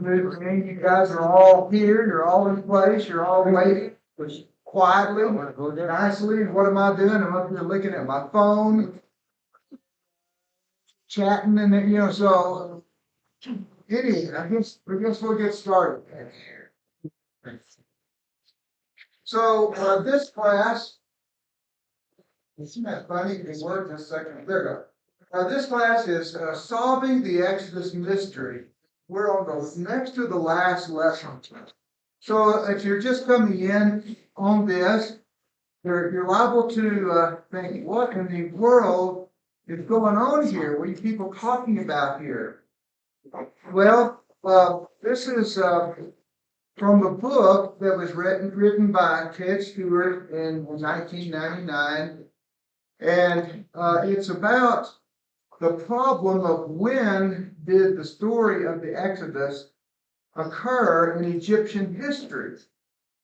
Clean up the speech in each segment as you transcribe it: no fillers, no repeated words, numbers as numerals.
moving in. You guys are all here. You're all in place. You're all waiting quietly, nicely. And what am I doing? I'm up here looking at my phone, chatting, and then, so anyway, I guess we'll get started. So this class, isn't that funny? It worked just a second. There we go. This class is solving the Exodus mystery. We're on the next to the last lesson. So if you're just coming in on this, you're liable to think, what in the world is going on here? What are you people talking about here? Well, this is from a book that was written by Ted Stewart in 1999. And it's about the problem of when did the story of the Exodus occur in Egyptian history.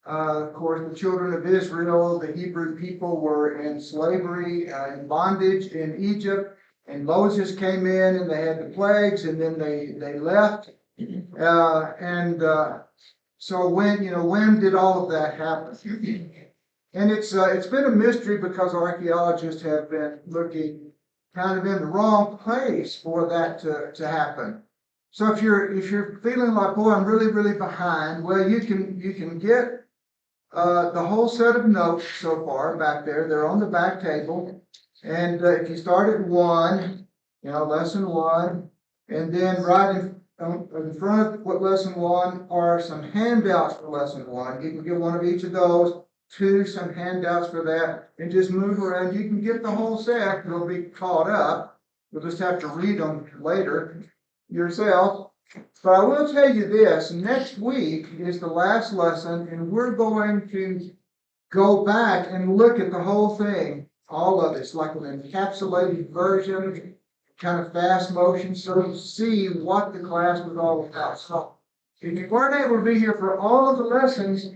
Of course, the children of Israel, the Hebrew people, were in slavery, in bondage in Egypt, and Moses came in and they had the plagues, and then they left. So when did all of that happen? And it's been a mystery because archaeologists have been looking kind of in the wrong place for that to happen. So if you're feeling like, boy, I'm really, really behind, well, you can get the whole set of notes so far back there. They're on the back table. And if you start at 1, lesson 1, and then right in front of what lesson 1 are some handouts for lesson 1. You can get one of each of those. 2, some handouts for that, and just move around. You can get the whole set. You'll be caught up. You'll just have to read them later yourself. But I will tell you this, next week is the last lesson, and we're going to go back and look at the whole thing, all of it. It's like an encapsulated version, kind of fast motion, so you see what the class was all about. So if you weren't able to be here for all of the lessons,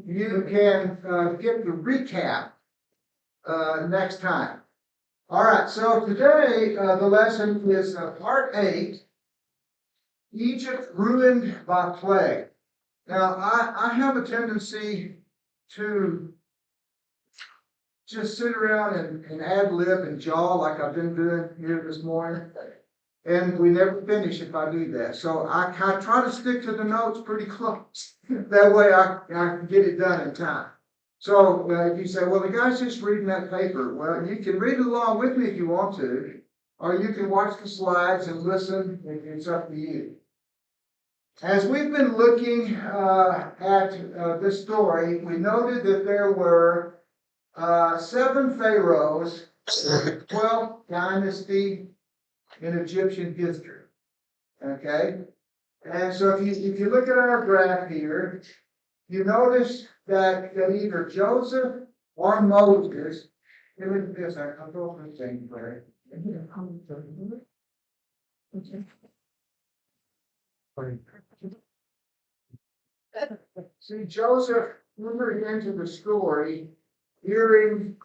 you can get the recap next time. All right, so today the lesson is part 8, Egypt ruined by plague. Now, I have a tendency to just sit around and ad lib and jaw like I've been doing here this morning. And we never finish if I do that. So I try to stick to the notes pretty close. That way I can get it done in time. So if you say, well, the guy's just reading that paper. Well, you can read it along with me if you want to. Or you can watch the slides and listen. It's up to you. As we've been looking at this story, we noted that there were 7 pharaohs, 12th dynasty in Egyptian history. Okay? And so if you look at our graph here, you notice that either Joseph or Moses, look at this, I'll go through the thing for See, Joseph, remember into the story, during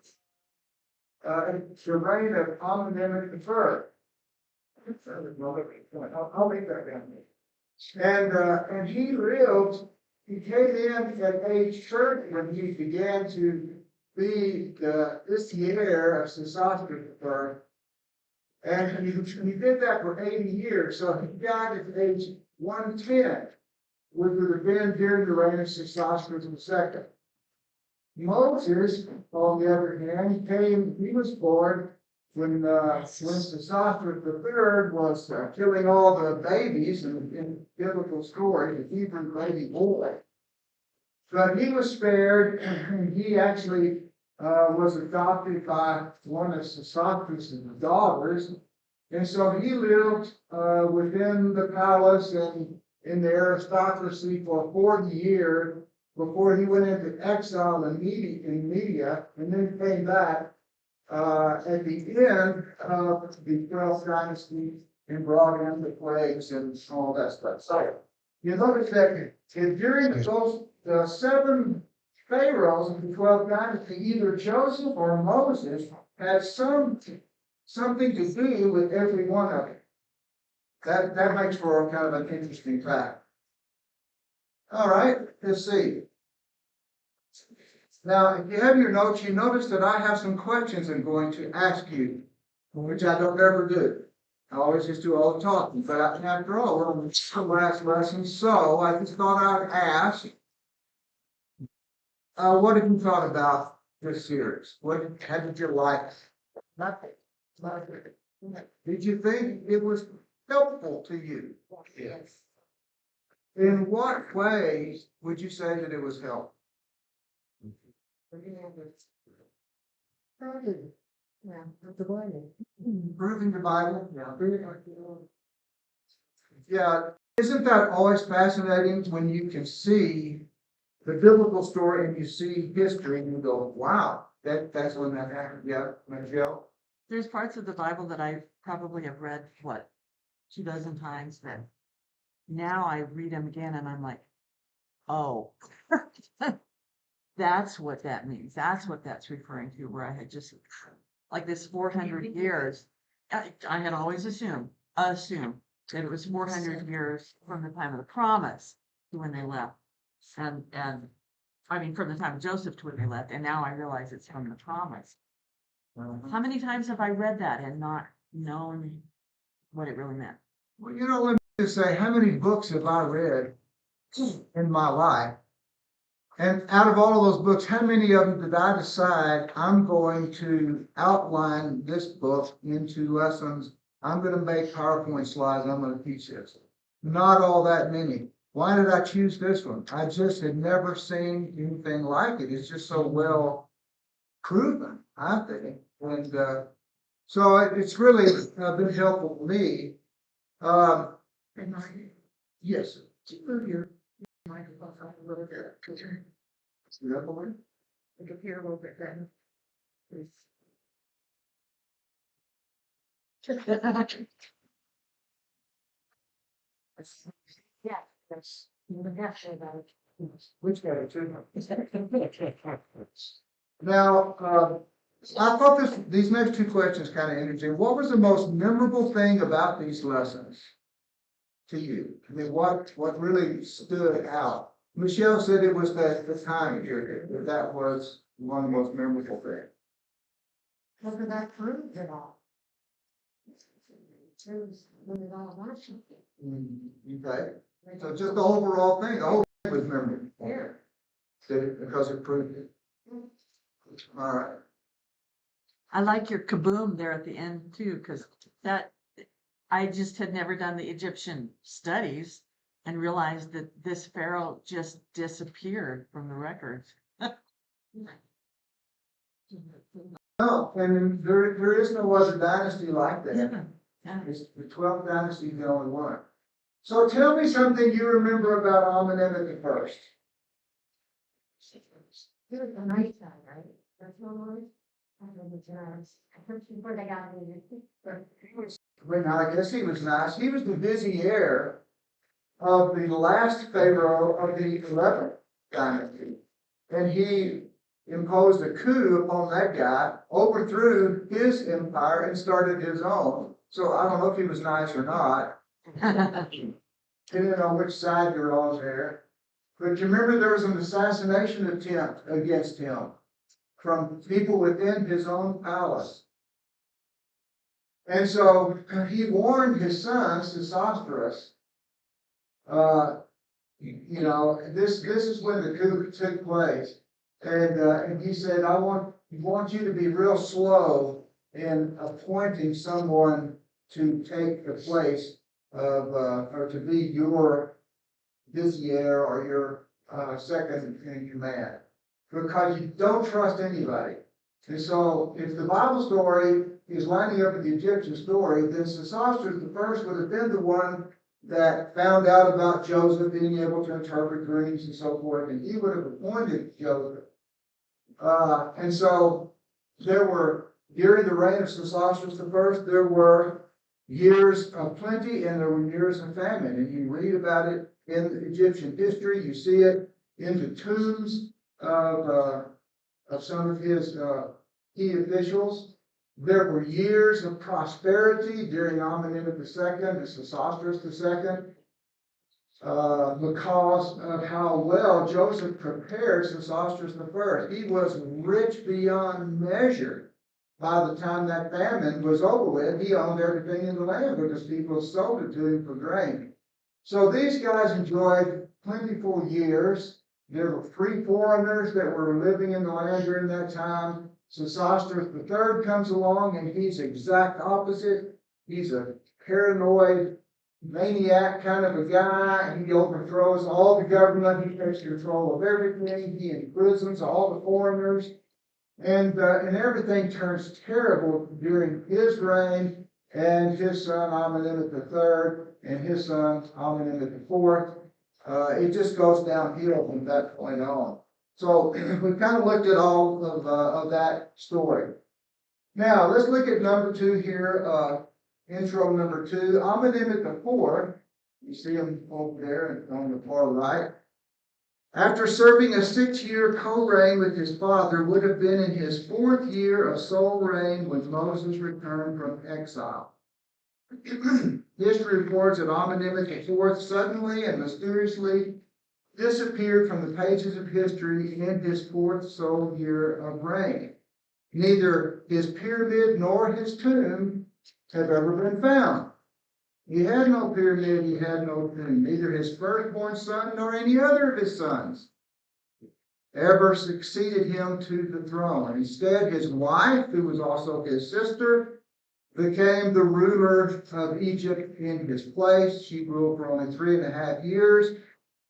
the reign of Amenemhet I. I'll make that down. And he came in at age 30 when he began to be the heir of Sesostris. And he did that for 80 years. So he died at age 110, which would have been during the reign of Sesostris II. Moses, on the other hand, he was born when Sesostris III was killing all the babies in biblical story, the Hebrew baby boy. But he was spared, and he actually was adopted by one of Sesostris' daughters. And so he lived within the palace and in the aristocracy for 40 years before he went into exile in Media and then came back at the end of the 12th dynasty and brought in the plagues and all that stuff. So you notice that during those 7 pharaohs of the 12th dynasty, either Joseph or Moses had something to do with every one of them. That makes for kind of an interesting fact. All right, let's see. Now, if you have your notes, you notice that I have some questions I'm going to ask you, which I don't ever do. I always just do all the talking, but after all, we're on the last lesson, so I just thought I'd ask, what have you thought about this series? How did you like it? Nothing. Did you think it was helpful to you? Yes. In what ways would you say that it was helpful? Yeah, the Bible. Proving the Bible? Yeah, isn't that always fascinating when you can see the biblical story and you see history and you go, wow, that's when that happened. Yeah, Michelle? There's parts of the Bible that I probably have read, 2 dozen times, that now I read them again and I'm like, oh, that's what that means. That's what that's referring to, where I had just, like this 400 years, I had always assumed that it was 400 years from the time of the promise to when they left. And I mean, from the time of Joseph to when they left, and now I realize it's from the promise. How many times have I read that and not known what it really meant? Well, let me just say, how many books have I read in my life? And out of all of those books, how many of them did I decide I'm going to outline this book into lessons? I'm going to make PowerPoint slides. I'm going to teach this. Not all that many. Why did I choose this one? I just had never seen anything like it. It's just so well proven, I think. And so it's really been helpful for me. Yes. Move your microphone up a little bit, because The other one? you can hear a little bit better. Please. Yeah, that's, you would have to say about it. Which guy? Now, I thought these next two questions kind of interesting. What was the most memorable thing about these lessons to you? I mean, what really stood out? Michelle said it was the time period, that was one of the most memorable things. Because that proves it all. It proves when it all wants something. Okay, so just the overall thing, the whole thing was memorable. Here. Because it proved it. All right. I like your kaboom there at the end too, because I just had never done the Egyptian studies and realized that this pharaoh just disappeared from the records. No, and there is no other dynasty like that. Yeah. It's the 12th dynasty is the only one. So tell me something you remember about Amenemhet the First. He was a nice guy, right? That's what it was. I don't know the jobs. Before they got me. Well, I guess he was nice. He was the vizier of the last pharaoh of the 11th dynasty. And he imposed a coup upon that guy, overthrew his empire, and started his own. So I don't know if he was nice or not, depending on which side you're on there. But you remember there was an assassination attempt against him from people within his own palace. And so he warned his son, Sesostris, this is when the coup took place. And he said, I want you to be real slow in appointing someone to take the place of, or to be your vizier or your second in command, because you don't trust anybody. And so if the Bible story is lining up with the Egyptian story, then Sesostris the first would have been the one that found out about Joseph being able to interpret dreams and so forth, and he would have appointed Joseph. And so there were, during the reign of Sesostris the first, there were years of plenty and there were years of famine. And you read about it in Egyptian history. You see it in the tombs of some of his key officials. There were years of prosperity during Amenemhet II and Sesostris II. because of how well Joseph prepared Sesostris I. He was rich beyond measure. By the time that famine was over with, he owned everything in the land because people sold it to him for grain. So these guys enjoyed plentiful years. There were free foreigners that were living in the land during that time. Sesostris III comes along and he's exact opposite. He's a paranoid maniac kind of a guy. He overthrows all the government. He takes control of everything. He imprisons all the foreigners. And everything turns terrible during his reign and his son Amenemhet III and his son Amenemhet IV. It just goes downhill from that point on. So we kind of looked at all of that story. Now let's look at number 2 here. Intro number 2, Amenemhet IV. You see him over there on the far right. After serving a 6-year co-reign with his father, would have been in his 4th year of sole reign when Moses returned from exile. History reports that Amenemhet IV suddenly and mysteriously disappeared from the pages of history in his 4th sole year of reign. Neither his pyramid nor his tomb have ever been found. He had no pyramid, he had no tomb. Neither his firstborn son nor any other of his sons ever succeeded him to the throne. Instead, his wife, who was also his sister, became the ruler of Egypt in his place. She ruled for only 3.5 years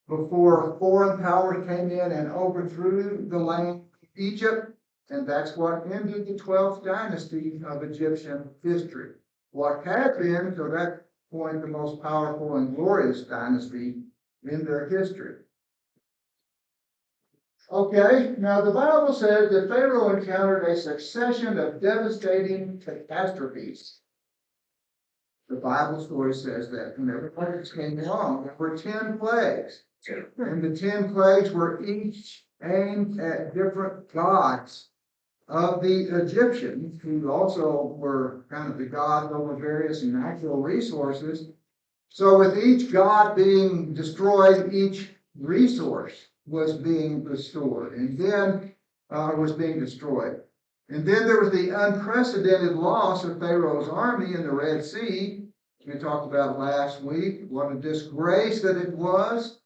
before foreign powers came in and overthrew the land of Egypt. And that's what ended the 12th dynasty of Egyptian history. What had been, to that point, the most powerful and glorious dynasty in their history. Okay, now the Bible says that Pharaoh encountered a succession of devastating catastrophes. The Bible story says that whenever plagues came along, there were 10 plagues. And the 10 plagues were each aimed at different gods of the Egyptians, who also were kind of the gods over various natural resources. So with each god being destroyed, each resource was being restored and then was being destroyed. And then there was the unprecedented loss of Pharaoh's army in the Red Sea. We talked about last week. What a disgrace that it was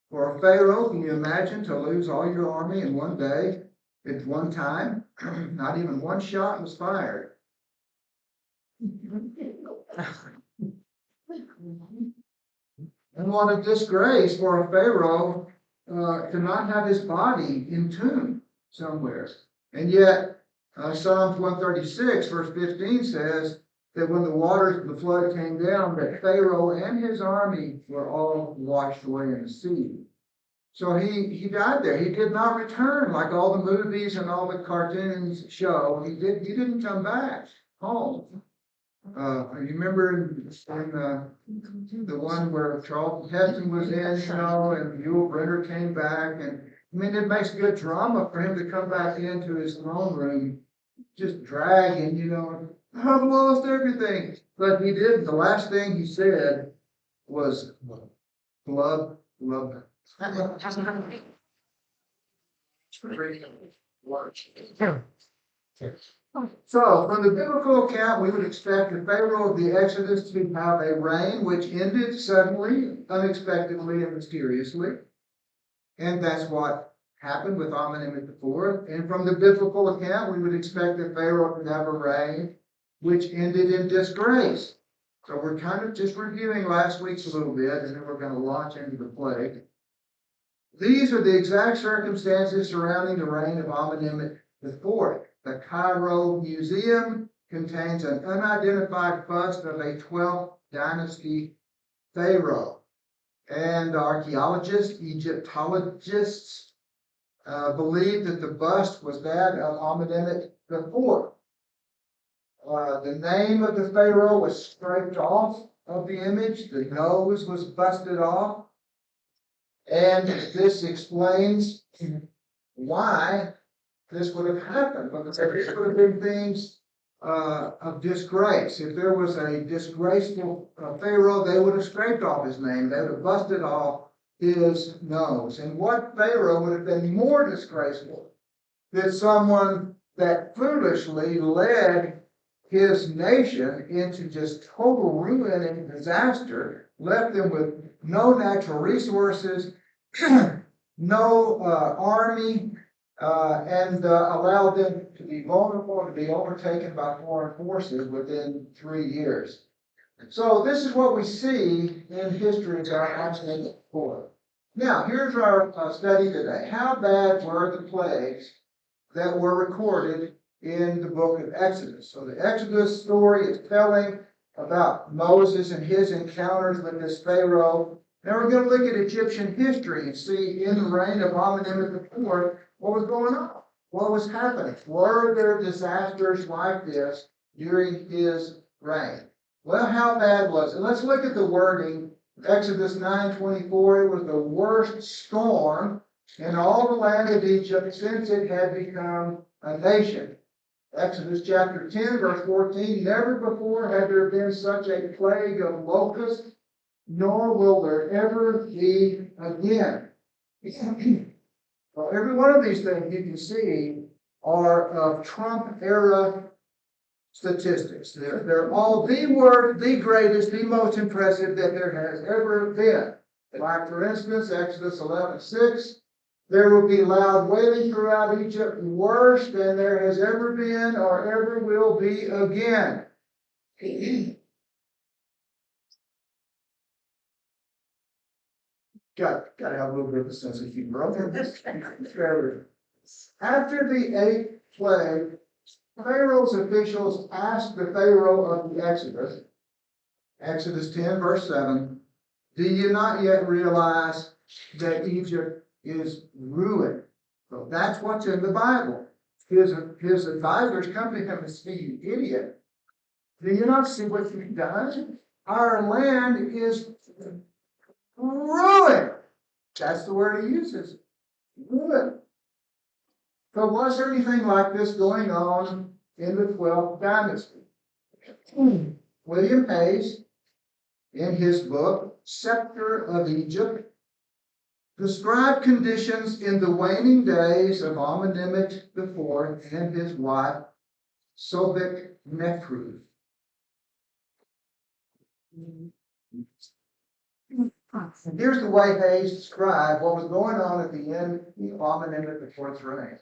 for a Pharaoh. Can you imagine to lose all your army in one day, at one time? Not even one shot was fired. And what a disgrace for a Pharaoh to not have his body entombed somewhere. And yet, Psalms 136, verse 15 says that when the waters of the flood came down, that Pharaoh and his army were all washed away in the sea. So he died there. He did not return like all the movies and all the cartoons show. He didn't come back home. You remember in the one where Charlton Heston was in, and Yul Brynner came back, and I mean, it makes good drama for him to come back into his throne room, just dragging, I've lost everything. But he did. The last thing he said was, "Blood, blood." So, from the biblical account, we would expect the Pharaoh of the Exodus to have a reign which ended suddenly, unexpectedly, and mysteriously. And that's what happened with Amenemhet IV. And from the biblical account, we would expect the Pharaoh to have a reign which ended in disgrace. So we're kind of just reviewing last week's a little bit, and then we're going to launch into the plague. These are the exact circumstances surrounding the reign of Amenemhet IV. The Cairo Museum contains an unidentified bust of a 12th dynasty pharaoh. And archaeologists, Egyptologists, believe that the bust was that of Amenemhet IV. The name of the pharaoh was scraped off of the image. The nose was busted off. And this explains why this would have happened. Because this would have been things of disgrace. If there was a disgraceful Pharaoh, they would have scraped off his name. They would have busted off his nose. And what Pharaoh would have been more disgraceful than someone that foolishly led his nation into just total ruin and disaster, left them with no natural resources, no army, and allowed them to be vulnerable, to be overtaken by foreign forces within 3 years. So this is what we see in history about Isaiah 4. Now, here's our study today. How bad were the plagues that were recorded in the book of Exodus? So the Exodus story is telling about Moses and his encounters with this Pharaoh. Now we're going to look at Egyptian history and see in the reign of Amenemhet IV what was going on, what was happening. Were there disasters like this during his reign? Well, how bad was it? Let's look at the wording. Exodus 9:24, it was the worst storm in all the land of Egypt since it had become a nation. Exodus chapter 10, verse 14, never before had there been such a plague of locusts, nor will there ever be again. Well, every one of these things you can see are of Trump era statistics. They're all the greatest, the most impressive that there has ever been. Like, for instance, Exodus 11:6, there will be loud wailing throughout Egypt, worse than there has ever been or ever will be again. Got to have a little bit of a sense of humor. After the eighth plague, Pharaoh's officials asked the Pharaoh of the Exodus, Exodus 10, verse 7, do you not yet realize that Egypt is ruined? So that's what's in the Bible. His advisors come to him and say, you idiot. Do you not see what you've done? Our land is ruined. That's the word he uses. Ruined. So was there anything like this going on in the 12th dynasty? William Hayes, in his book, Scepter of Egypt, described conditions in the waning days of Amenemhet IV and his wife, Sobek Neferu. Here's the way Hayes described what was going on at the end of Amenemhet IV's reign.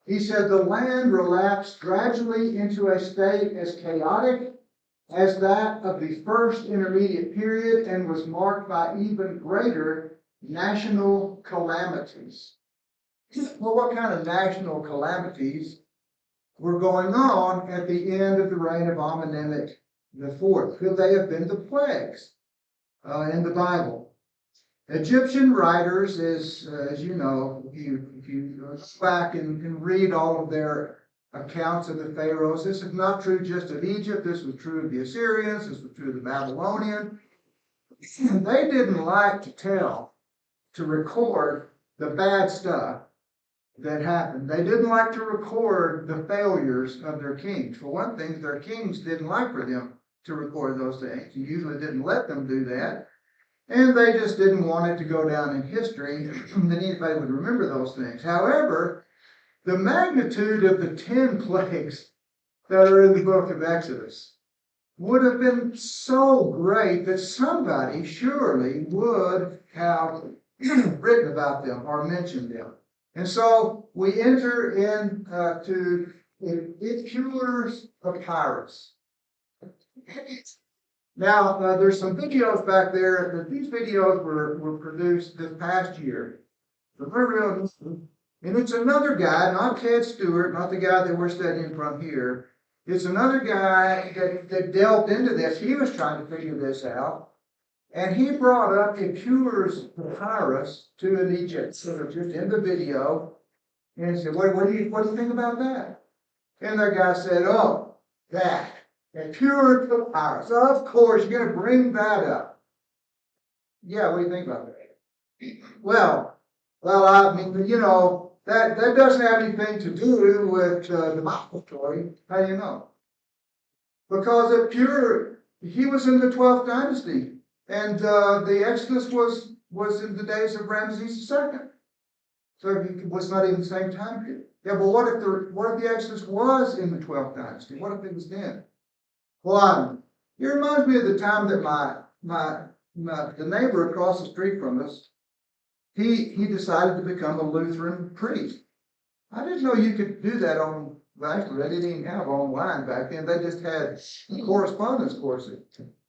He said the land relapsed gradually into a state as chaotic as that of the first intermediate period and was marked by even greater national calamities. Well, what kind of national calamities were going on at the end of the reign of Amenemhet IV? Could they have been the plagues in the Bible? Egyptian writers, as you know, if you go back and read all of their accounts of the pharaohs, this is not true just of Egypt. This was true of the Assyrians. This was true of the Babylonians. They didn't like to record the bad stuff that happened. They didn't like to record the failures of their kings. For one thing, their kings didn't like for them to record those things. You usually didn't let them do that. And they just didn't want it to go down in history that anybody would remember those things. However, the magnitude of the 10 plagues that are in the book of Exodus would have been so great that somebody surely would have written about them or mentioned them. And so we enter into Epuler's papyrus. Now, there's some videos back there. These videos were produced this past year. And it's another guy, not Ted Stewart, not the guy that we're studying from here. It's another guy that delved into this. He was trying to figure this out. And he brought up Epuler's papyrus to an Egyptian, just in the video. And he said, what do you think about that? And the guy said, oh, that. Epuler's papyrus. Of course, you're going to bring that up. Yeah, what do you think about that? Well, I mean, you know, that doesn't have anything to do with the Bible story. How do you know? because at Pur, he was in the 12th dynasty, and the Exodus was in the days of Ramses II. So it was not even the same time period. Yeah, but what if the Exodus was in the 12th dynasty? What if it was then? Well, I don't know. It reminds me of the time that the neighbor across the street from us, he decided to become a Lutheran priest. I didn't know you could do that well, actually, they didn't even have online back then. They just had correspondence courses.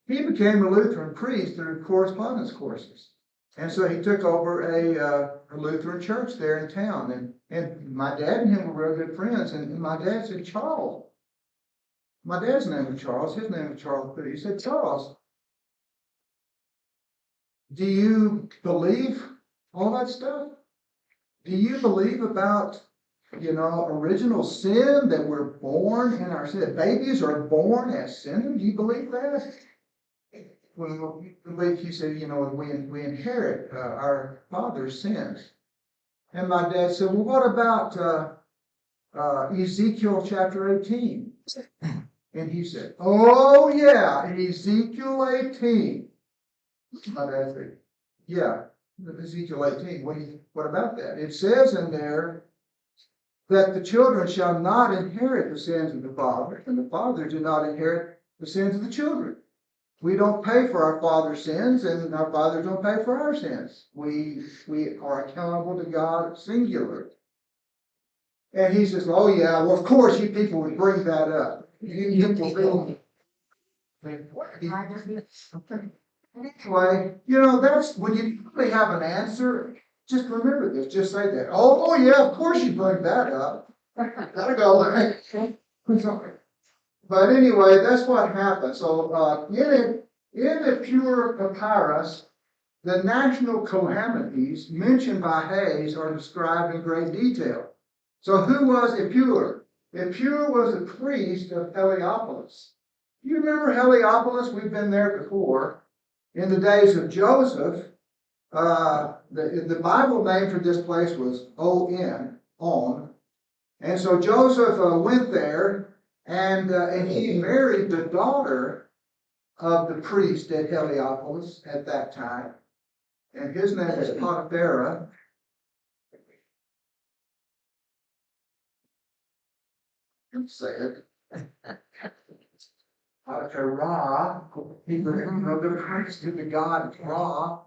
He became a Lutheran priest through correspondence courses. And so he took over a Lutheran church there in town. And my dad and him were real good friends. And my dad said, Charles. My dad's name was Charles. His name was Charles. But he said, Charles, do you believe all that stuff? Do you believe about, original sin, that we're born in our sin? Babies are born as sinners. Do you believe that? Well, he said, we inherit our father's sins. And my dad said, well, what about Ezekiel chapter 18? And he said, oh, yeah, Ezekiel 18. My dad said, yeah, Ezekiel 18. What about that? It says in there that the children shall not inherit the sins of the fathers, and the fathers do not inherit the sins of the children. We don't pay for our father's sins, and our fathers don't pay for our sins. We are accountable to God singular. And he says, oh yeah, well of course you people would bring that up. Anyway, that's when you really have an answer, just remember this, just say that. Oh yeah, of course you bring that up. Gotta go. But anyway, that's what happened. So in the Pure Papyrus, the national calamities mentioned by Hayes are described in great detail. So who was Epur? Epur was a priest of Heliopolis. You remember Heliopolis? We've been there before. In the days of Joseph, the Bible name for this place was On. And so Joseph went there, and he married the daughter of the priest at Heliopolis at that time. And his name is Potipharah. Say it. Ra, the priest to the god Ra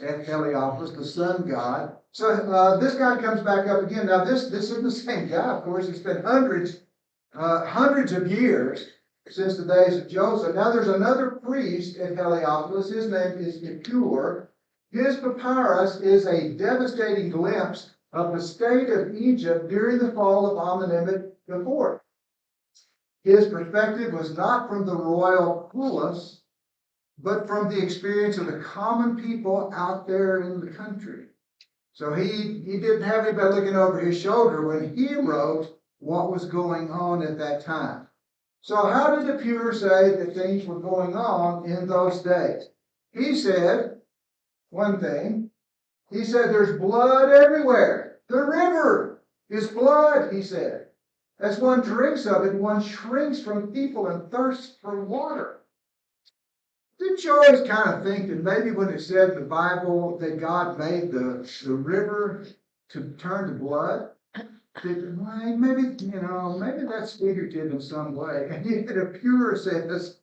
at Heliopolis, the sun god. So this guy comes back up again. Now this is the same guy, of course. It's been hundreds of years since the days of Joseph. Now there's another priest at Heliopolis. His name is Epur. His papyrus is a devastating glimpse of the state of Egypt during the fall of Amenemhet IV. His perspective was not from the royal palace, but from the experience of the common people out there in the country. So he didn't have anybody looking over his shoulder when he wrote what was going on at that time. So how did Epur say that things were going on in those days? He said one thing. He said there's blood everywhere. The river is blood, he said. As one drinks of it, one shrinks from people and thirsts for water. Didn't you always kind of think that maybe when it said in the Bible that God made the river to turn to blood, that maybe that's figurative in some way. And yet Epur says,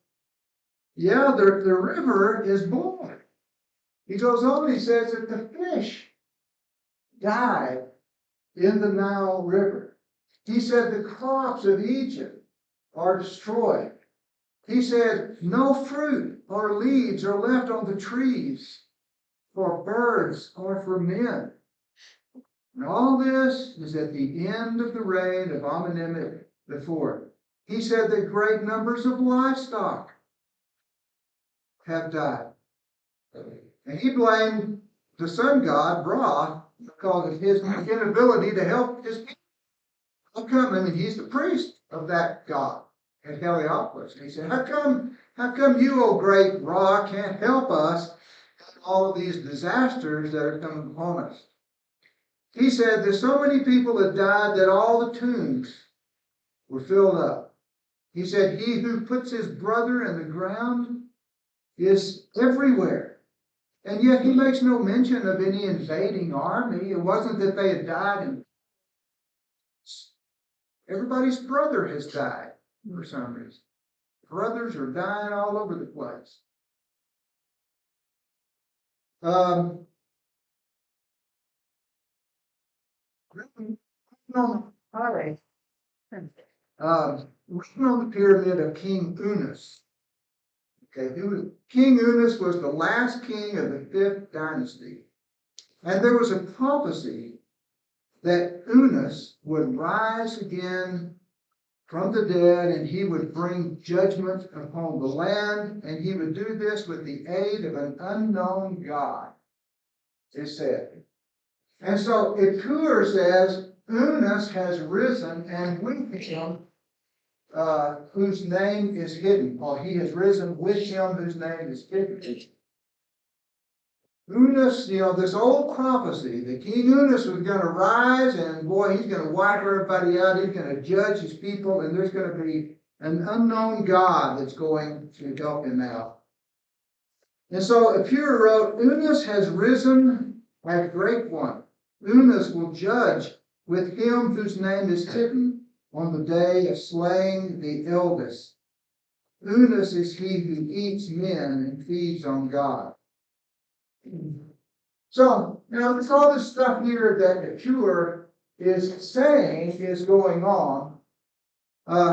yeah, the river is blood. He goes on, he says that the fish died in the Nile River. He said the crops of Egypt are destroyed. He said no fruit or leaves are left on the trees for birds or for men. And all this is at the end of the reign of Amenemhet IV. He said that great numbers of livestock have died. And he blamed the sun god, Ra, because of his inability to help his people. How come? I mean, he's the priest of that god at Heliopolis. And he said, how come you, O great Ra, can't help us in all of these disasters that are coming upon us? He said, there's so many people that died that all the tombs were filled up. He said, he who puts his brother in the ground is everywhere. And yet he makes no mention of any invading army. It wasn't that they had died, and everybody's brother has died for some reason. Brothers are dying all over the place. Written on the pyramid of King Unas. Okay, King Unas was the last king of the 5th dynasty. And there was a prophecy that Unas would rise again from the dead, and he would bring judgment upon the land, and he would do this with the aid of an unknown God, it said. And so Ekur says, Unas has risen, and with him, whose name is hidden, or he has risen with him whose name is hidden. Unas, this old prophecy, that King Unas was going to rise, and boy, he's going to wipe everybody out, he's going to judge his people, and there's going to be an unknown God that's going to help him out. And so Ekur wrote, Unas has risen as great one. Unas will judge with him whose name is hidden on the day of slaying the eldest. Unas is he who eats men and feeds on God. So, there's all this stuff here that Ekur is saying is going on.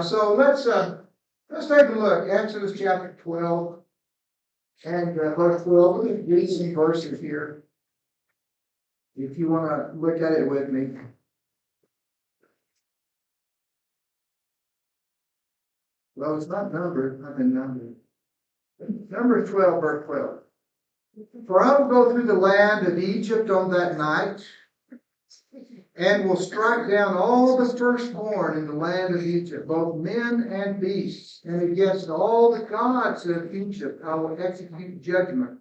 So let's take a look. Exodus chapter 12 and verse 12. We're going to read some verses here, if you want to look at it with me. Well, it's not numbered. I'm in numbered. Numbers 12, verse 12. For I will go through the land of Egypt on that night, and will strike down all the firstborn in the land of Egypt, both men and beasts, and against all the gods of Egypt I will execute judgment.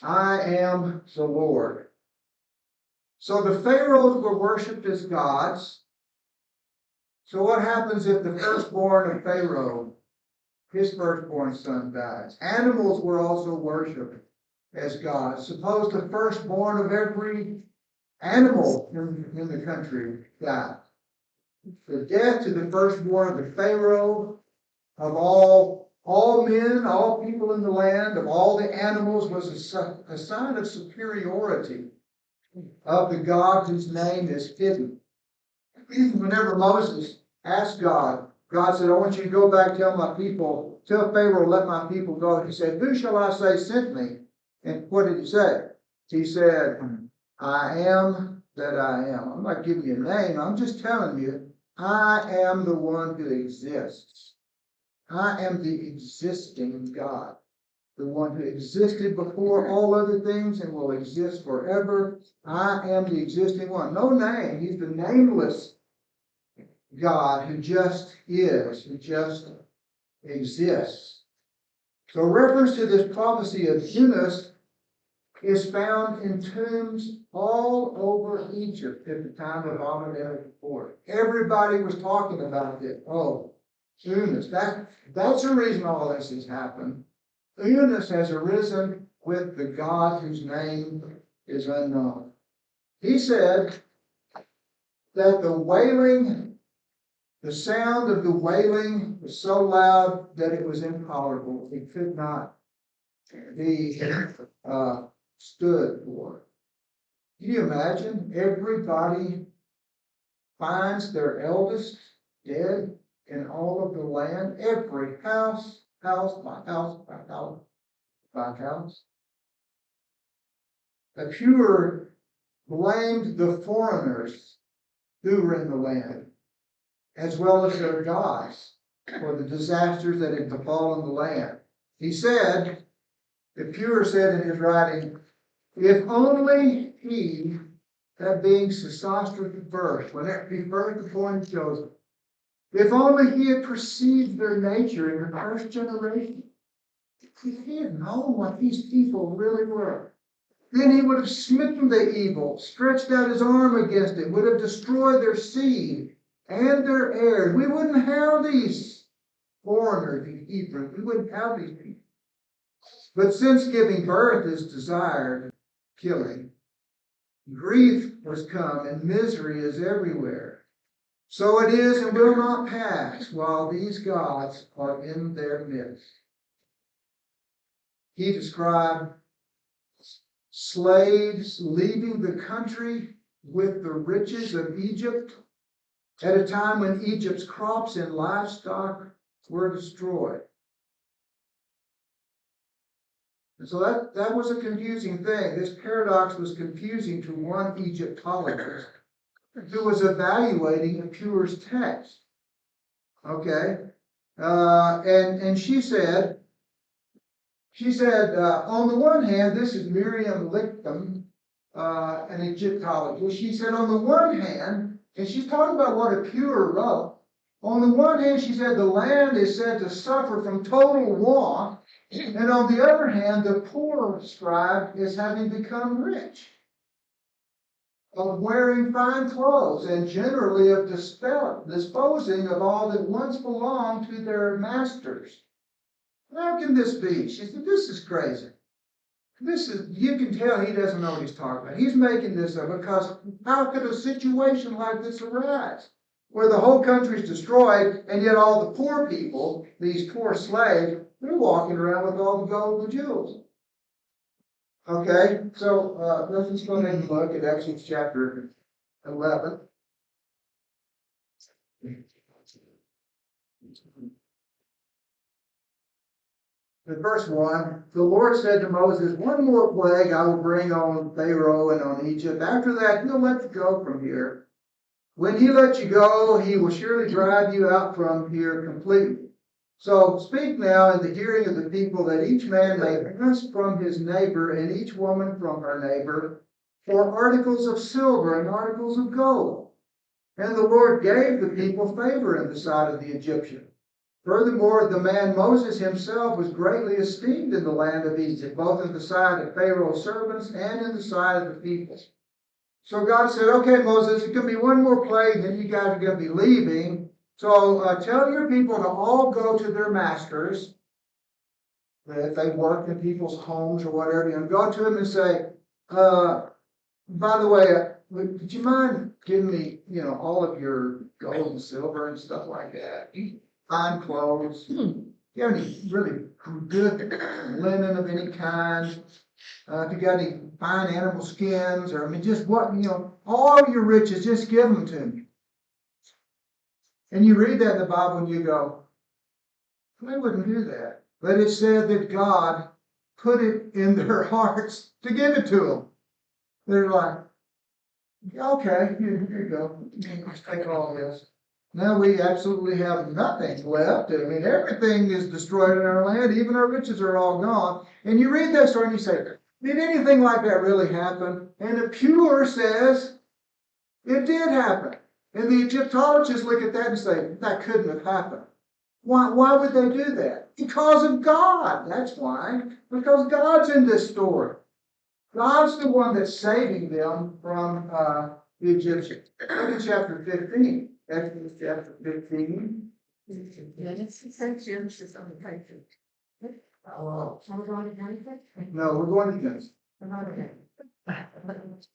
I am the Lord. So the pharaohs were worshipped as gods. So what happens if the firstborn of Pharaoh, his firstborn son, dies? Animals were also worshipped as gods. Suppose the firstborn of every animal in the country died. The death to the firstborn of the Pharaoh, of all men, all people in the land, of all the animals, was a sign of superiority of the God whose name is hidden. Whenever Moses asked God, God said, I want you to go back, tell Pharaoh, let my people go. He said, who shall I say sent me? And what did he say? He said, I am that I am. I'm not giving you a name. I'm just telling you, I am the one who exists. I am the existing God, the one who existed before all other things and will exist forever. I am the existing one. No name. He's the nameless God who just is, who just exists. So reference to this prophecy of Unas is found in tombs all over Egypt at the time of Amenemhotep IV. Everybody was talking about it. Oh, Unas. That's the reason all this has happened. Unas has arisen with the God whose name is unknown. He said that the sound of the wailing was so loud that it was intolerable. It could not be stood for. Can you imagine? Everybody finds their eldest dead in all of the land. Every house by house by house by house. Ekur blamed the foreigners who were in the land, as well as their gods, for the disasters that had befallen the land. He said, Ekur said in his writing, if only he, that being Sesostris first, whenever he first appointed Joseph, if only he had perceived their nature in the first generation, if he had known what these people really were, then he would have smitten the evil, stretched out his arm against it, would have destroyed their seed and their heirs. We wouldn't have these foreigners, these Hebrews. We wouldn't have these people. But since giving birth is desired, killing, grief has come and misery is everywhere. So it is and will not pass while these gods are in their midst. He described slaves leaving the country with the riches of Egypt at a time when Egypt's crops and livestock were destroyed. And so that was a confusing thing. This paradox was confusing to one Egyptologist who was evaluating Epuer's text. Okay? And she said, on the one hand, this is Miriam Lichtam, an Egyptologist. She said, on the one hand, and she's talking about what Epuer wrote. On the one hand, she said, the land is said to suffer from total want. And on the other hand, the poor scribe is having become rich, of wearing fine clothes, and generally of disposing of all that once belonged to their masters. How can this be? She said, this is crazy. You can tell he doesn't know what he's talking about. He's making this up because how could a situation like this arise? Where the whole country is destroyed, and yet all the poor people, these poor slaves, they're walking around with all the gold and jewels. Okay, so let's just go ahead and look at Exodus chapter 11. In verse 1, the Lord said to Moses, one more plague I will bring on Pharaoh and on Egypt. After that, he'll let you go from here. When he lets you go, he will surely drive you out from here completely. So speak now in the hearing of the people that each man may ask from his neighbor and each woman from her neighbor for articles of silver and articles of gold. And the Lord gave the people favor in the sight of the Egyptians. Furthermore, the man Moses himself was greatly esteemed in the land of Egypt, both in the sight of Pharaoh's servants and in the sight of the people. So God said, okay, Moses, it's going to be one more plague, then you guys are going to be leaving. So tell your people to all go to their masters, if they work in people's homes or whatever, and go to them and say, by the way, would you mind giving me, all of your gold and silver and stuff like that? Fine clothes. Do you have any really good linen of any kind? If you got any fine animal skins, or just what, all your riches, just give them to me. And you read that in the Bible and you go, they wouldn't do that. But it said that God put it in their hearts to give it to them. They're like, okay, here you go. Let's take all this. Now we absolutely have nothing left. Everything is destroyed in our land. Even our riches are all gone. And you read that story and you say, did anything like that really happen? And Epuer says, it did happen. And the Egyptologists look at that and say, that couldn't have happened. Why would they do that? Because of God. That's why. Because God's in this story. God's the one that's saving them from the Egyptians. Look at chapter 15. Exodus chapter 15. Genesis on the country. Oh, are we going to Genesis? No, we're going to Genesis. Okay.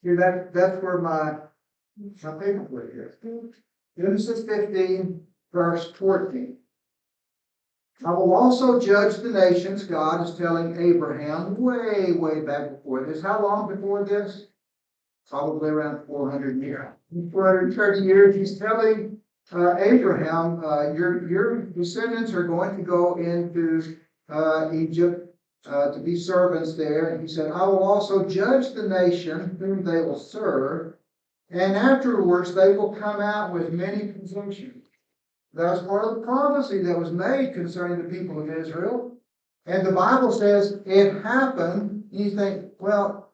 Here, that's where my paperwork is. Genesis 15, verse 14. I will also judge the nations, God is telling Abraham way, way back before this. How long before this? Probably around 400 years. 430 years, he's telling Abraham, your descendants are going to go into Egypt to be servants there. And he said, I will also judge the nation whom they will serve, and afterwards they will come out with many possessions. That's part of the prophecy that was made concerning the people of Israel. And the Bible says it happened. And you think, well,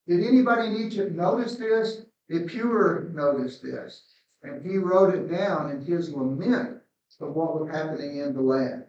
did anybody in Egypt notice this? Epuer noticed this. And he wrote it down in his lament of what was happening in the land.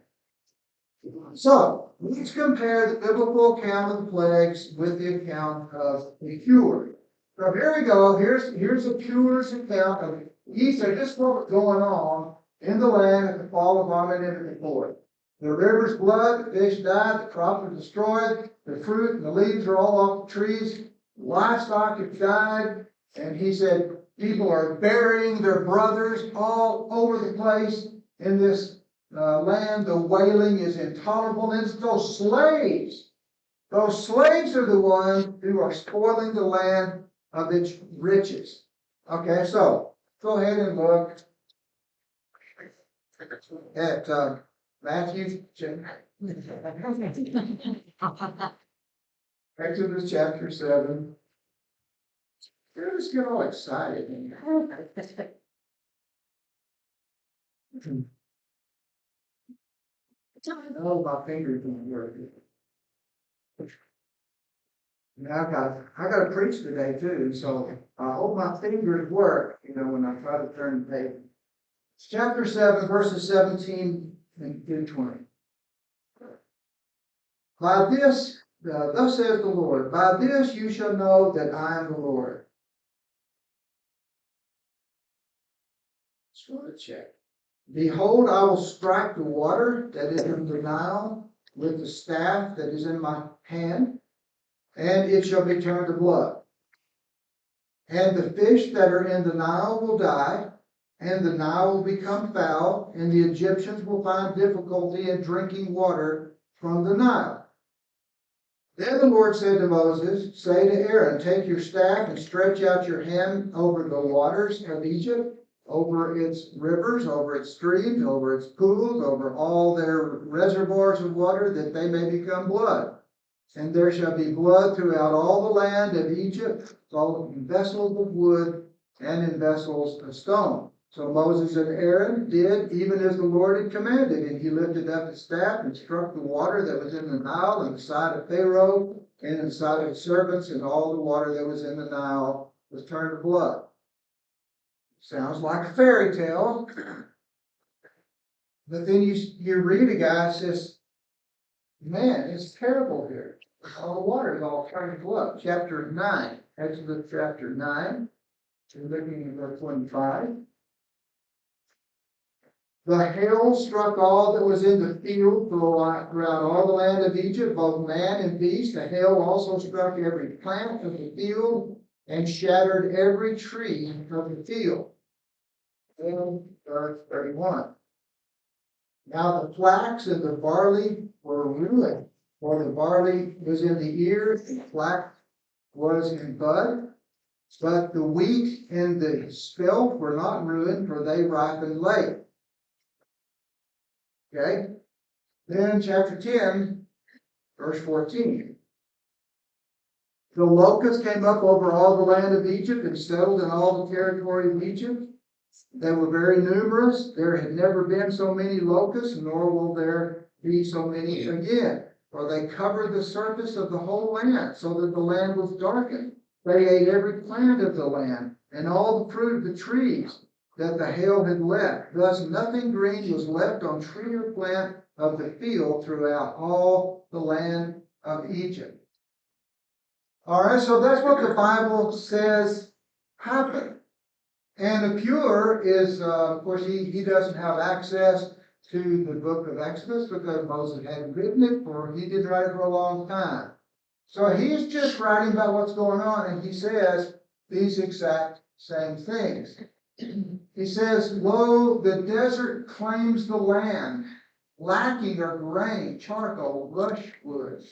So, let's compare the biblical account of the plagues with the account of Epuer. So here we go. Here's Epuer's account of, he said, this is what was going on in the land at the fall of Amenemhat IV. The river's blood, the fish died, the crops were destroyed, the fruit and the leaves are all off the trees, livestock have died, and he said, people are burying their brothers all over the place in this land. The wailing is intolerable. And it's those slaves. Those slaves are the ones who are spoiling the land of its riches. Okay, so go ahead and look at Matthew, Exodus chapter 7. You just get all excited. Oh, my fingers don't work. Now I got to preach today too, so I hope my fingers work, when I try to turn the page. It's chapter 7, verses 17 and 20. By this, thus says the Lord, by this you shall know that I am the Lord. Just want to check. Behold, I will strike the water that is in the Nile with the staff that is in my hand, and it shall be turned to blood. And the fish that are in the Nile will die, and the Nile will become foul, and the Egyptians will find difficulty in drinking water from the Nile. Then the Lord said to Moses, say to Aaron, take your staff and stretch out your hand over the waters of Egypt, over its rivers, over its streams, over its pools, over all their reservoirs of water, that they may become blood. And there shall be blood throughout all the land of Egypt, both in vessels of wood and in vessels of stone. So Moses and Aaron did even as the Lord had commanded, and he lifted up his staff and struck the water that was in the Nile in the side of Pharaoh and in the side of his servants, and all the water that was in the Nile was turned to blood. Sounds like a fairy tale. But then you read a guy that says, man, it's terrible here. All the water is all turned to blood. Chapter 9, Exodus chapter 9. We're looking at verse 25. The hail struck all that was in the field throughout all the land of Egypt, both man and beast. The hail also struck every plant of the field and shattered every tree of the field. In verse 31. Now the flax and the barley were ruined, for the barley was in the ears, and the flax was in bud. But the wheat and the spelt were not ruined, for they ripened late. Okay? Then chapter 10, verse 14. The locusts came up over all the land of Egypt and settled in all the territory of Egypt. They were very numerous. There had never been so many locusts, nor will there be so many again. For they covered the surface of the whole land, so that the land was darkened. They ate every plant of the land, and all the fruit of the trees that the hail had left. Thus nothing green was left on tree or plant of the field throughout all the land of Egypt. All right, so that's what the Bible says happened. And the pure is, of course, he doesn't have access to the book of Exodus because Moses hadn't written it, or he didn't write it for a long time. So he's just writing about what's going on, and he says these exact same things. He says, lo, the desert claims the land, lacking are grain, charcoal, brushwood.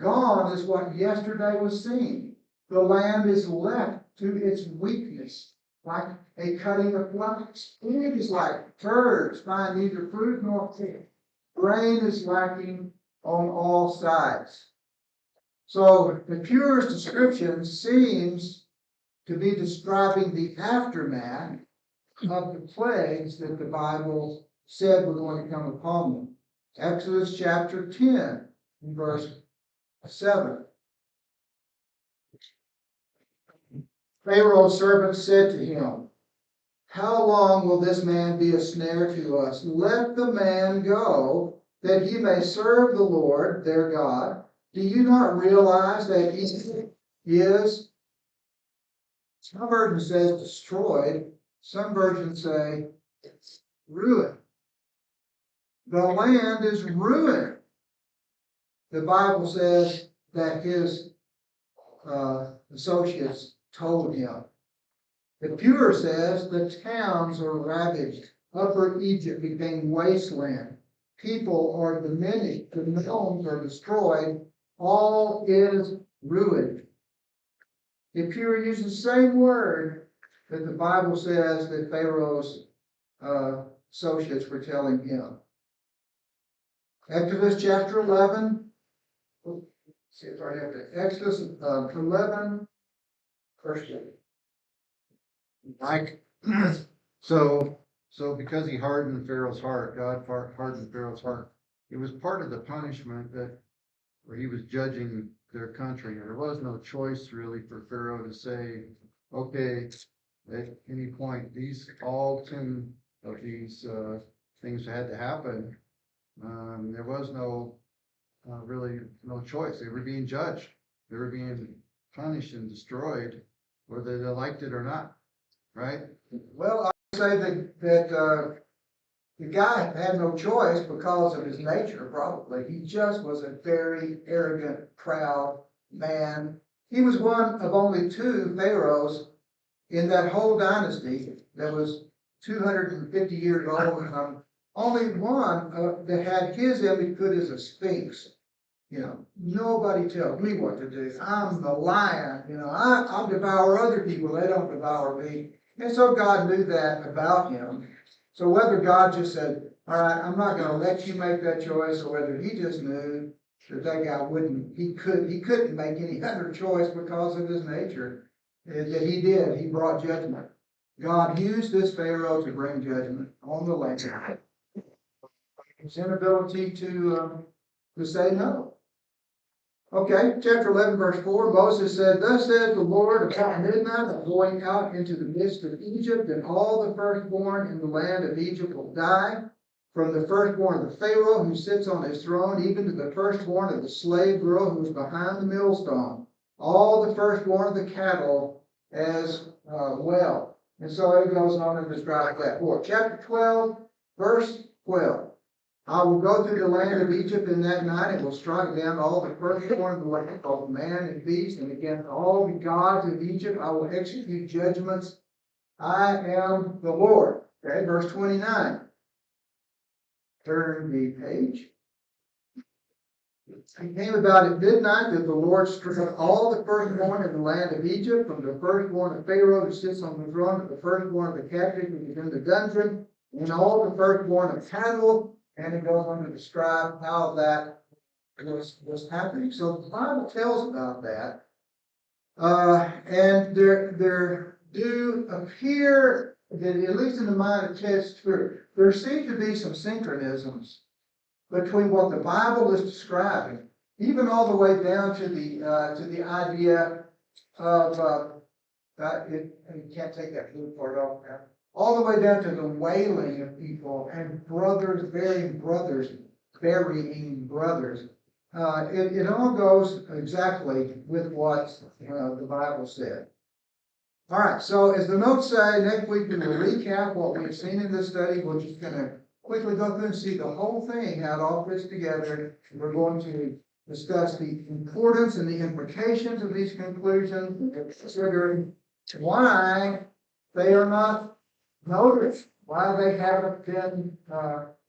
Gone is what yesterday was seen. The land is left to its weakness, like a cutting of flax. It is like turds, find neither fruit nor fish. Grain is lacking on all sides. So the purest description seems to be describing the aftermath of the plagues that the Bible said were going to come upon them. Exodus chapter 10, verse 7. Pharaoh's servant said to him, how long will this man be a snare to us? Let the man go, that he may serve the Lord, their God. Do you not realize that Egypt is, some versions says destroyed, some versions say ruin. The land is ruined. The Bible says that his associates told him. The Pure says the towns are ravaged. Upper Egypt became wasteland. People are diminished. The mills are destroyed. All is ruined. The Pure uses the same word that the Bible says that Pharaoh's associates were telling him. Exodus chapter 11. See if I have to. Exodus 11, verse 2. Like, so because he hardened Pharaoh's heart, God hardened Pharaoh's heart. It was part of the punishment that where he was judging their country. There was no choice really for Pharaoh to say, okay, at any point, all 10 of these things had to happen. There was really no choice. They were being judged. They were being punished and destroyed, whether they liked it or not. Right? Well, I say that the guy had no choice because of his nature, probably. He just was a very arrogant, proud man. He was one of only 2 pharaohs in that whole dynasty that was 250 years old. Only one that had his image put as a sphinx. You know, nobody tells me what to do. I'm the lion. You know, I devour other people. They don't devour me. And so God knew that about him. So whether God just said, all right, I'm not going to let you make that choice, or whether he just knew that guy he couldn't make any other choice because of his nature, that he did. He brought judgment. God used this Pharaoh to bring judgment on the land. His inability to say no. Okay, chapter 11, verse 4, Moses said, Thus says the Lord, about midnight I'm going out into the midst of Egypt, and all the firstborn in the land of Egypt will die, from the firstborn of the Pharaoh who sits on his throne, even to the firstborn of the slave girl who is behind the millstone, all the firstborn of the cattle as well. And so it goes on and describes that. For chapter 12, verse 12. I will go through the land of Egypt in that night, and will strike down all the firstborn of the land, both man and beast, and against all the gods of Egypt I will execute judgments. I am the Lord. Okay, verse 29. Turn the page. It came about at midnight that the Lord struck all the firstborn in the land of Egypt, from the firstborn of Pharaoh who sits on the throne, to the firstborn of the captive who is in the dungeon, and all the firstborn of cattle. And it goes on to describe how that was happening. So the Bible tells about that. And there do appear that, at least in the mind of Ted Stewart, there seem to be some synchronisms between what the Bible is describing, even all the way down to the idea of you can't take that blue part off now. All the way down to the wailing of people and brothers burying brothers. It all goes exactly with what the Bible said. All right, so as the notes say, next week we will recap what we've seen in this study. We're just going to quickly go through and see the whole thing, how it all fits together. We're going to discuss the importance and the implications of these conclusions, considering why they are not noticed, why they haven't been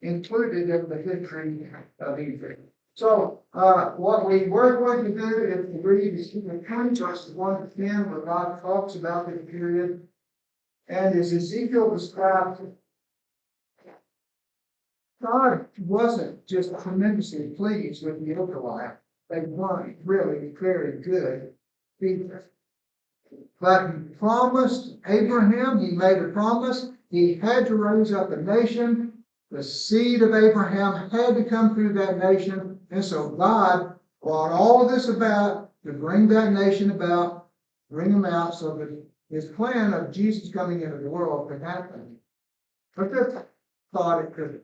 included in the history of Egypt. So what we were going to do is to read the contrast 1 to 10, where God talks about this period. And as Ezekiel described, God wasn't just tremendously pleased with the Israelites. They weren't really very good people. But he promised Abraham, he made a promise, he had to raise up a nation. The seed of Abraham had to come through that nation. And so God brought all this about to bring that nation about, bring them out, so that his plan of Jesus coming into the world could happen. But this thought it could.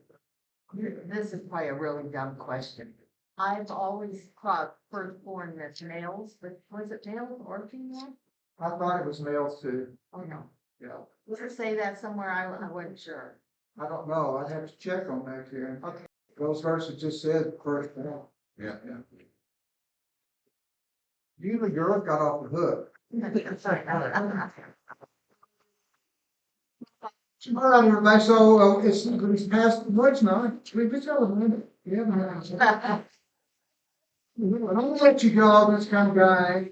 This is probably a really dumb question. I've always thought firstborn as males, but was it males or female? I thought it was males too. Oh, no. Yeah. Does it say that somewhere? I wasn't sure. I don't know, I'd have to check on that, Karen. Okay. Those verses just said first one. Yeah. You and the girl got off the hook. All right, everybody, so it's past what's now, it's over, man. Yeah. I'm gonna let you go, this kind of guy.